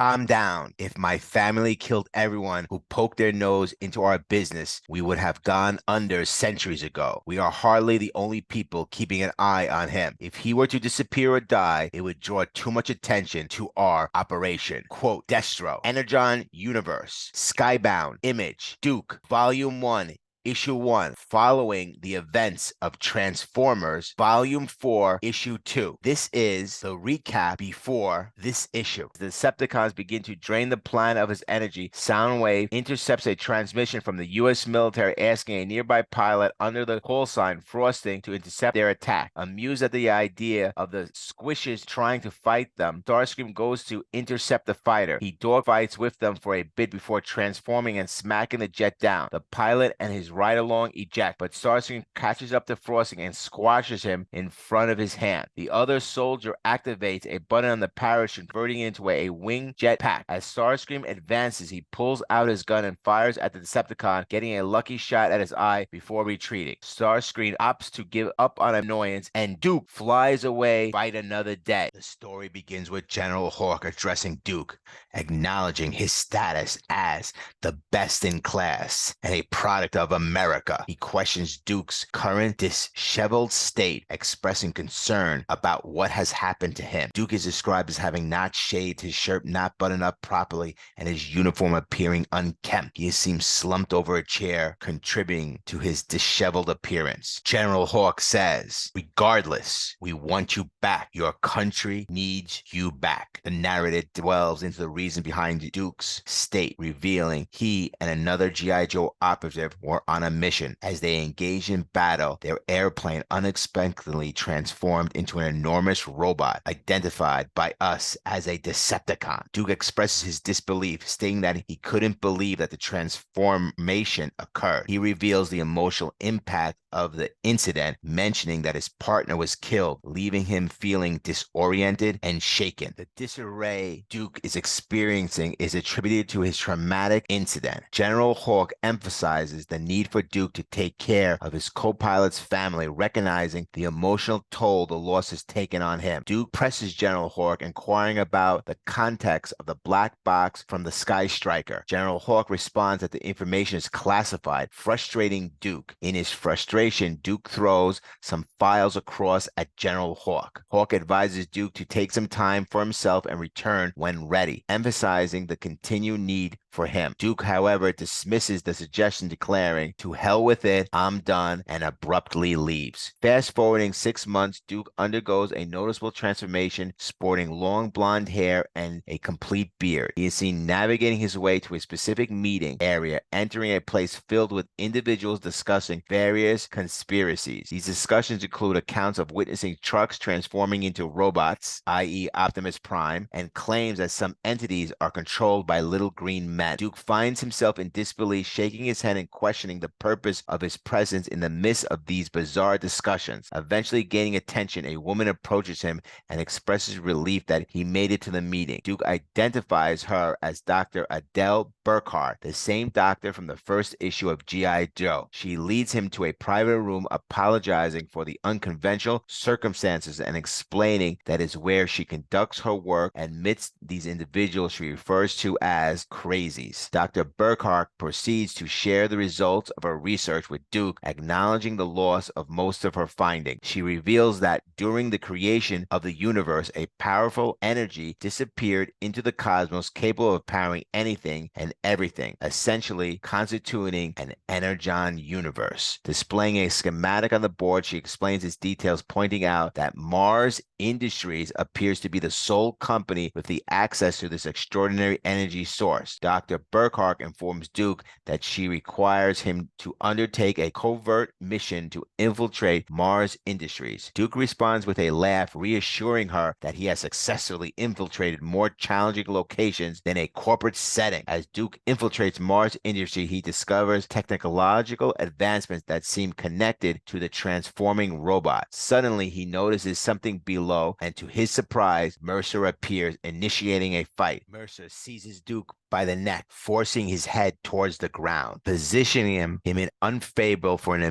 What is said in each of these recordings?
Calm down. If my family killed everyone who poked their nose into our business, we would have gone under centuries ago. We are hardly the only people keeping an eye on him. If he were to disappear or die, it would draw too much attention to our operation. Quote, Destro, Energon Universe, Skybound, Image, Duke, Volume 1, Issue 1, following the events of Transformers, Volume 4, Issue 2. This is the recap before this issue. The Decepticons begin to drain the planet of its energy. Soundwave intercepts a transmission from the U.S. military asking a nearby pilot under the call sign Frosting to intercept their attack. Amused at the idea of the squishes trying to fight them, Starscream goes to intercept the fighter. He dogfights with them for a bit before transforming and smacking the jet down. The pilot and his ride-along eject, but Starscream catches up to Frosting and squashes him in front of his hand. The other soldier activates a button on the parachute, converting it into a wing jetpack. As Starscream advances, he pulls out his gun and fires at the Decepticon, getting a lucky shot at his eye before retreating. Starscream opts to give up on annoyance, and Duke flies away to fight another day. The story begins with General Hawk addressing Duke, acknowledging his status as the best in class and a product of America. He questions Duke's current disheveled state, expressing concern about what has happened to him. Duke is described as having not shaved, his shirt not buttoned up properly, and his uniform appearing unkempt. He seems slumped over a chair, contributing to his disheveled appearance. General Hawk says, regardless, we want you back. Your country needs you back. The narrative delves into the reason behind Duke's state, revealing he and another G.I. Joe operative were on a mission. As they engaged in battle, their airplane unexpectedly transformed into an enormous robot identified by us as a Decepticon. Duke expresses his disbelief, stating that he couldn't believe that the transformation occurred. He reveals the emotional impact of the incident, mentioning that his partner was killed, leaving him feeling disoriented and shaken. The disarray Duke is experiencing is attributed to his traumatic incident. General Hawk emphasizes the need for Duke to take care of his co-pilot's family, recognizing the emotional toll the loss has taken on him. Duke presses General Hawk, inquiring about the context of the black box from the Sky Striker. General Hawk responds that the information is classified, frustrating Duke. In his frustration, Duke throws some files across at General Hawk. Hawk advises Duke to take some time for himself and return when ready, emphasizing the continued need for him. Duke, however, dismisses the suggestion, declaring, "To hell with it, I'm done," and abruptly leaves. Fast forwarding 6 months, Duke undergoes a noticeable transformation, sporting long blonde hair and a complete beard. He is seen navigating his way to a specific meeting area, entering a place filled with individuals discussing various conspiracies. These discussions include accounts of witnessing trucks transforming into robots, i.e. Optimus Prime, and claims that some entities are controlled by little green men. Duke finds himself in disbelief, shaking his head and questioning the purpose of his presence in the midst of these bizarre discussions. Eventually gaining attention, a woman approaches him and expresses relief that he made it to the meeting. Duke identifies her as Dr. Adele Burkhardt, the same doctor from the first issue of G.I. Joe. She leads him to a private room, apologizing for the unconventional circumstances and explaining that is where she conducts her work, and amidst these individuals she refers to as crazies. Dr. Burkhardt proceeds to share the results of her research with Duke, acknowledging the loss of most of her findings. She reveals that during the creation of the universe, a powerful energy disappeared into the cosmos, capable of powering anything and everything, essentially constituting an Energon Universe. Displaying a schematic on the board, she explains its details, pointing out that Mars Industries appears to be the sole company with the access to this extraordinary energy source. Dr. Burkhardt informs Duke that she requires him to undertake a covert mission to infiltrate Mars Industries. Duke responds with a laugh, reassuring her that he has successfully infiltrated more challenging locations than a corporate setting. As Duke infiltrates Mars Industries, he discovers technological advancements that seem connected to the transforming robot. Suddenly, he notices something below low, and to his surprise, Mercer appears, initiating a fight. Mercer seizes Duke by the neck, forcing his head towards the ground, positioning him in unfavorable for an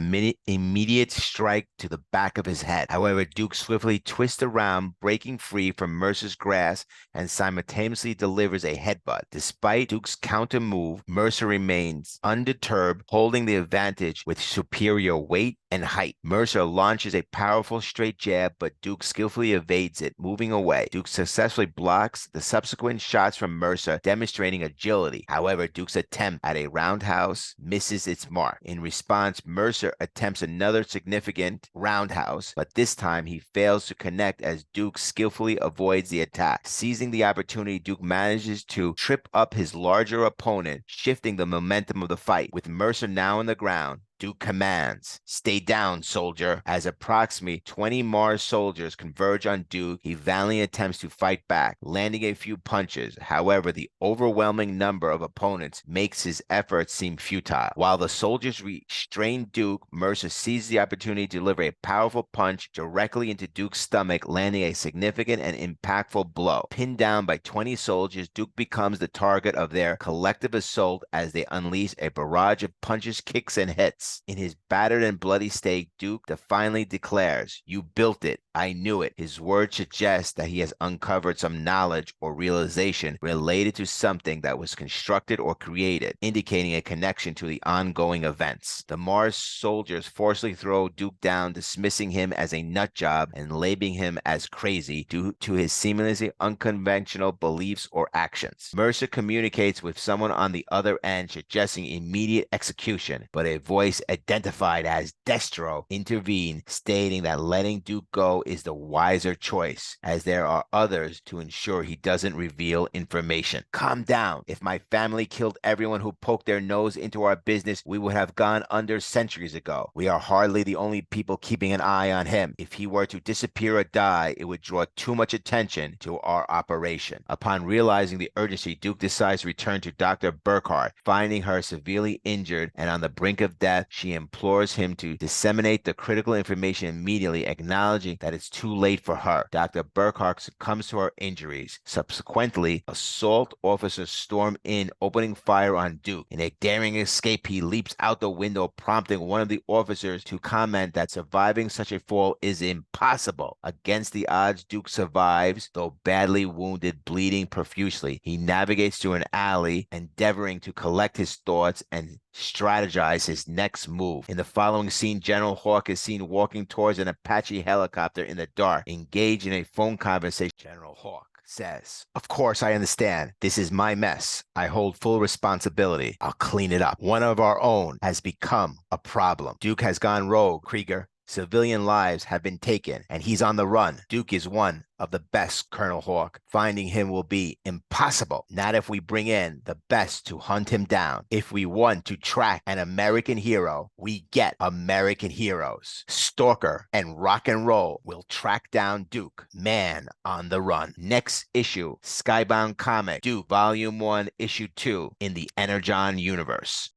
immediate strike to the back of his head. However, Duke swiftly twists around, breaking free from Mercer's grasp and simultaneously delivers a headbutt. Despite Duke's counter move, Mercer remains undeterred, holding the advantage with superior weight and height. Mercer launches a powerful straight jab, but Duke skillfully evades it, moving away. Duke successfully blocks the subsequent shots from Mercer, demonstrating agility. However, Duke's attempt at a roundhouse misses its mark. In response, Mercer attempts another significant roundhouse, but this time he fails to connect as Duke skillfully avoids the attack. Seizing the opportunity, Duke manages to trip up his larger opponent, shifting the momentum of the fight. With Mercer now on the ground, Duke commands, "Stay down, soldier." As approximately 20 Mars soldiers converge on Duke, he valiantly attempts to fight back, landing a few punches. However, the overwhelming number of opponents makes his efforts seem futile. While the soldiers restrain Duke, Mercer seizes the opportunity to deliver a powerful punch directly into Duke's stomach, landing a significant and impactful blow. Pinned down by 20 soldiers, Duke becomes the target of their collective assault as they unleash a barrage of punches, kicks, and hits. In his battered and bloody state, Duke defiantly declares, "You built it. I knew it." His words suggest that he has uncovered some knowledge or realization related to something that was constructed or created, indicating a connection to the ongoing events. The Mars soldiers forcibly throw Duke down, dismissing him as a nut job and labeling him as crazy due to his seemingly unconventional beliefs or actions. Mercer communicates with someone on the other end, suggesting immediate execution, but a voice identified as Destro intervened, stating that letting Duke go is the wiser choice, as there are others to ensure he doesn't reveal information. "Calm down. If my family killed everyone who poked their nose into our business, we would have gone under centuries ago. We are hardly the only people keeping an eye on him. If he were to disappear or die, it would draw too much attention to our operation." Upon realizing the urgency, Duke decides to return to Dr. Burkhardt. Finding her severely injured and on the brink of death, she implores him to disseminate the critical information immediately, acknowledging that it's too late for her. Dr. Burkhardt succumbs to her injuries. Subsequently, assault officers storm in, opening fire on Duke. In a daring escape, he leaps out the window, prompting one of the officers to comment that surviving such a fall is impossible. Against the odds, Duke survives, though badly wounded, bleeding profusely. He navigates through an alley, endeavoring to collect his thoughts and strategize his next move. In the following scene, General Hawk is seen walking towards an Apache helicopter in the dark, engaged in a phone conversation. General Hawk says, "Of course, I understand. This is my mess. I hold full responsibility. I'll clean it up. One of our own has become a problem. Duke has gone rogue, Krieger. Civilian lives have been taken, and he's on the run. Duke is one of the best, Colonel Hawk. Finding him will be impossible. Not if we bring in the best to hunt him down. If we want to track an American hero, we get American heroes. Stalker and rock and roll will track down Duke, man on the run." Next issue, Skybound comic, Duke, Volume 1, Issue 2, in the Energon Universe.